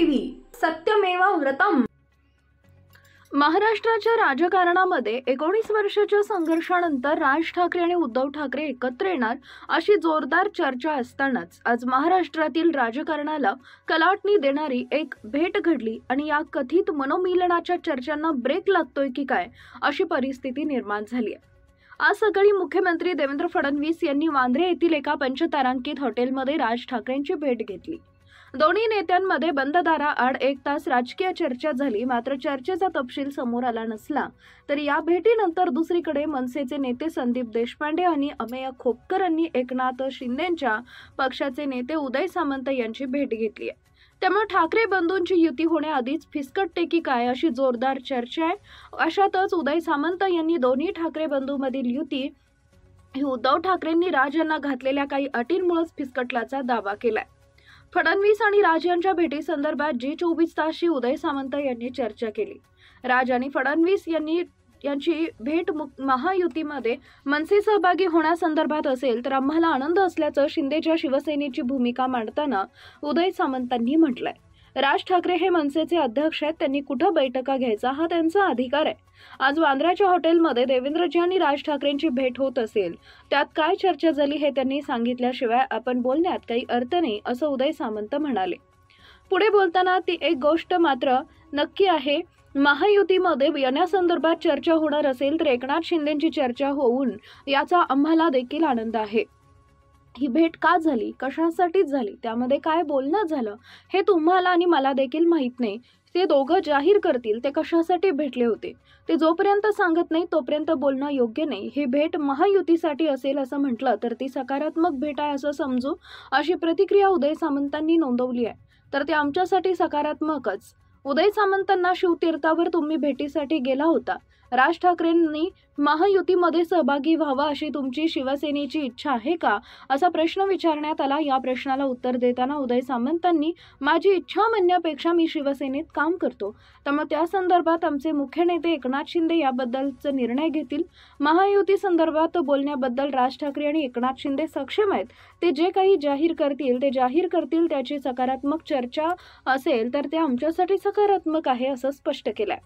TV सत्यमेव व्रतम। महाराष्ट्राच्या राजकारणामध्ये 19 वर्षाच्या संघर्षानंतर राज ठाकरे आणि उद्धव ठाकरे एकत्र येणार अशी जोरदार चर्चा असतानाच आज महाराष्ट्रातील राजकारणाला कलाटणी देणारी एक भेट घडली आणि या कथित मनोमिलनाच्या चर्चांना ब्रेक लागतोय की काय अशी परिस्थिती निर्माण झाली आहे। आज सकाळी मुख्यमंत्री देवेंद्र फडणवीस यांनी वांद्रे येथील एका पंचतारांकित हॉटेलमध्ये राज ठाकरेंची भेट घेतली। दोन्ही नेत्यांमध्ये बंद दाराआड 1 तास राजकीय चर्चा झाली। मात्र चर्चेचा तपशील समोर आला नसला तरी या भेटीनंतर दुसरीकडे मनसेचे नेते संदीप देशपांडे आणि अमेय खोपकर यांनी एकनाथ शिंदेंच्या पक्षाचे नेते उदय सामंत यांची भेट घेतली आहे। त्यामुळे ठाकरे बंधूंची युती होण्याआधीच फिसकटते की काय अशी जोरदार चर्चा आहे। अशातच उदय सामंत यांनी दोन्ही ठाकरे बंधूंमधील युती ही उद्धव ठाकरेंनी राज यांना घातलेल्या काही अटींमुळेच फिसकटल्याचा दावा केलाय। फडणवीस आणि राज यांच्या भेटीसंदर्भात जी24 तासशी उदय सामंत यांनी चर्चा केली। राज आणि फडणवीस यांची भेट महायुतीमध्ये मनसे सहभागी होण्यासंदर्भात असेल तर आम्हाला आनंद असल्याचं शिंदेच्या शिवसेनेची भूमिका मांडताना उदय सामंतांनी म्हटलंय। राज ठाकरे हे मनसेचे अध्यक्ष आहेत, त्यांनी कुठं बैठका घ्यायचा हा त्यांचा अधिकार आहे। आज वांद्र्याच्या हॉटेलमध्ये देवेंद्रजी आणि राज ठाकरेंची भेट होत असेल त्यात काय चर्चा झाली हे त्यांनी सांगितल्याशिवाय आपण बोलण्यात काही अर्थ नाही असं उदय सामंत म्हणाले। पुढे बोलताना ती एक गोष्ट मात्र नक्की आहे, महायुतीमध्ये येण्यासंदर्भात चर्चा होणार असेल तर एकनाथ शिंदेंची चर्चा होऊन याचा आम्हाला देखील आनंद आहे। ही भेट का झाली, कशासाठी झाली, त्यामध्ये काय बोलणं झालं हे तुम्हाला आणि मला देखील माहित नाही। ते दोघं जाहीर करतील ते कशासाठी भेटले होते ते जोपर्यंत सांगत नाही तोपर्यंत बोलणं योग्य नाही। ही भेट महायुतीसाठी असेल असं म्हटलं तर ती सकारात्मक भेट आहे असं समजू अशी प्रतिक्रिया उदय सामंतांनी नोंदवली आहे। तर ते आमच्यासाठी सकारात्मकच। उदय सामंतांना शिवतीर्थावर तुम्ही भेटीसाठी गेला होता, राज ठाकरेंनी महायुतीमध्ये सहभागी व्हावा अशी तुमची शिवसेनेची इच्छा आहे का असा प्रश्न विचारण्यात आला। या प्रश्नाला उत्तर देताना उदय सामंतांनी माझी इच्छा म्हणण्यापेक्षा मी शिवसेनेत काम करतो, त्यामुळे त्या संदर्भात आमचे मुख्य नेते एकनाथ शिंदे याबद्दलचा निर्णय घेतील। महायुती संदर्भात बोलण्याबद्दल राज ठाकरे आणि एकनाथ शिंदे सक्षम आहेत। ते जे काही जाहीर करतील त्याची सकारात्मक चर्चा असेल तर ते आमच्यासाठी सकारात्मक आहे असं स्पष्ट केलंय।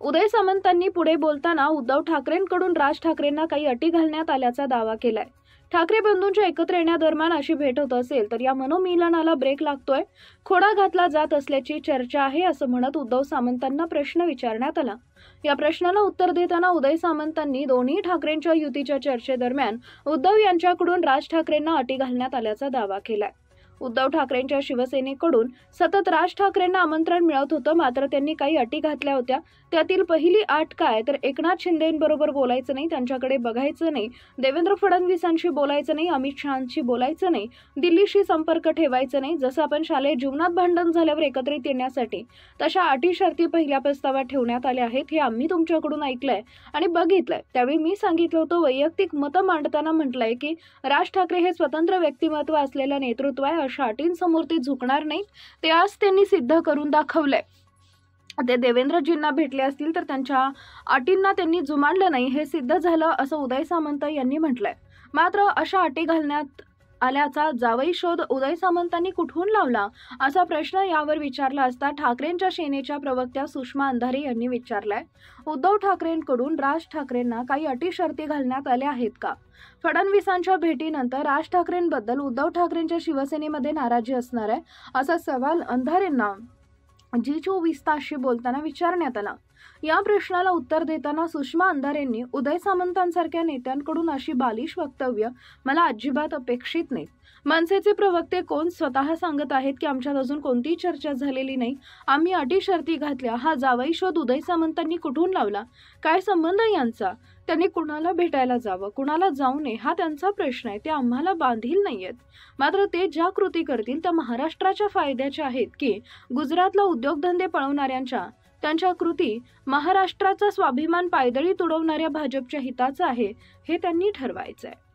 उदय सामंतांनी पुढे बोलताना उद्धव ठाकरेंकडून राज ठाकरेंना काही अटी घालण्यात आल्याचा दावा केलाय। ठाकरे बंधूंच्या एकत्र येण्यादरम्यान अशी भेट होत असेल तर या मनोमिलनाला ब्रेक लागतोय, खोडा घातला जात असल्याची चर्चा आहे असं म्हणत उद्धव सामंतांना प्रश्न विचारण्यात आला। या प्रश्नाला उत्तर देताना उदय सामंतांनी दोन्ही ठाकरेंच्या युतीच्या चर्चेदरम्यान उद्धव यांच्याकडून राज ठाकरेंना अटी घालण्यात आल्याचा दावा केलाय। उद्धव ठाकरेंच्या शिवसेनेकडून सतत राज ठाकरेंना आमंत्रण मिळत होतं, मात्र त्यांनी काही अटी घातल्या होत्या। त्यातील पहिली अट काय तर एकनाथ शिंदेंबरोबर बोलायचं नाही, त्यांच्याकडे बघायचं नाही, देवेंद्र फडणवीसांशी बोलायचं नाही, अमित शहांशी बोलायचं नाही, दिल्लीशी संपर्क ठेवायचा नाही। जसं आपण शालेय जीवनात भांडण झाल्यावर एकत्रित येण्यासाठी तशा अटी शर्ती पहिल्या प्रस्तावात ठेवण्यात आल्या आहेत, हे आम्ही तुमच्याकडून ऐकलंय आणि बघितलंय। त्यावेळी मी सांगितलं होतं, वैयक्तिक मतं मांडताना म्हटलंय की राज ठाकरे हे स्वतंत्र व्यक्तिमत्व असलेलं नेतृत्व आहे, अशा अटींसमोर ते झुकणार नाहीत। ते आज त्यांनी सिद्ध करून दाखवलंय। ते देवेंद्रजींना भेटले असतील तर त्यांच्या अटींना त्यांनी जुमानलं नाही, हे सिद्ध झालं असं उदय सामंत यांनी म्हटलंय। मात्र अशा अटी घालण्यात आल्याचा जावई शोध उदय सामंतांनी कुठून लावला असा प्रश्न यावर विचारला असता ठाकरेंच्या सेनेच्या प्रवक्त्या सुषमा अंधारे यांनी विचारलाय। उद्धव ठाकरेंकडून राज ठाकरेंना काही अटी शर्ती घालण्यात आल्या आहेत का? फडणवीसांच्या भेटीनंतर राज ठाकरेंबद्दल उद्धव ठाकरेंच्या शिवसेनेमध्ये नाराजी असणार आहे असा सवाल अंधारेंना जी24 तासशी बोलताना विचारण्यात आला। या प्रश्नाला उत्तर देताना सुषमा अंधारेंनी उदय सामंतांसारख्या नेत्यांकडून अशी बालिश वक्तव्य मला अजिबात अपेक्षित नाहीत। मनसेचे प्रवक्ते कोण स्वतः सांगत आहेत की आमच्यात अजून कोणतीही चर्चा झालेली नाही, आम्ही अटी शर्ती घातल्या, हा जावई शोध उदय सामंतांनी कुठून लावला? काय संबंध यांचा? त्यांनी कुणाला भेटायला जावं, कुणाला जाऊ नये हा त्यांचा प्रश्न आहे, ते आम्हाला बांधील नाहीयेत। मात्र ते ज्या कृती करतील त्या महाराष्ट्राच्या फायद्याच्या आहेत की गुजरातला उद्योगधंदे पळवणाऱ्यांच्या त्यांच्या कृती महाराष्ट्राचा स्वाभिमान पायदळी तुडवणाऱ्या भाजपच्या हिताचा आहे, हे त्यांनी ठरवायचं आहे।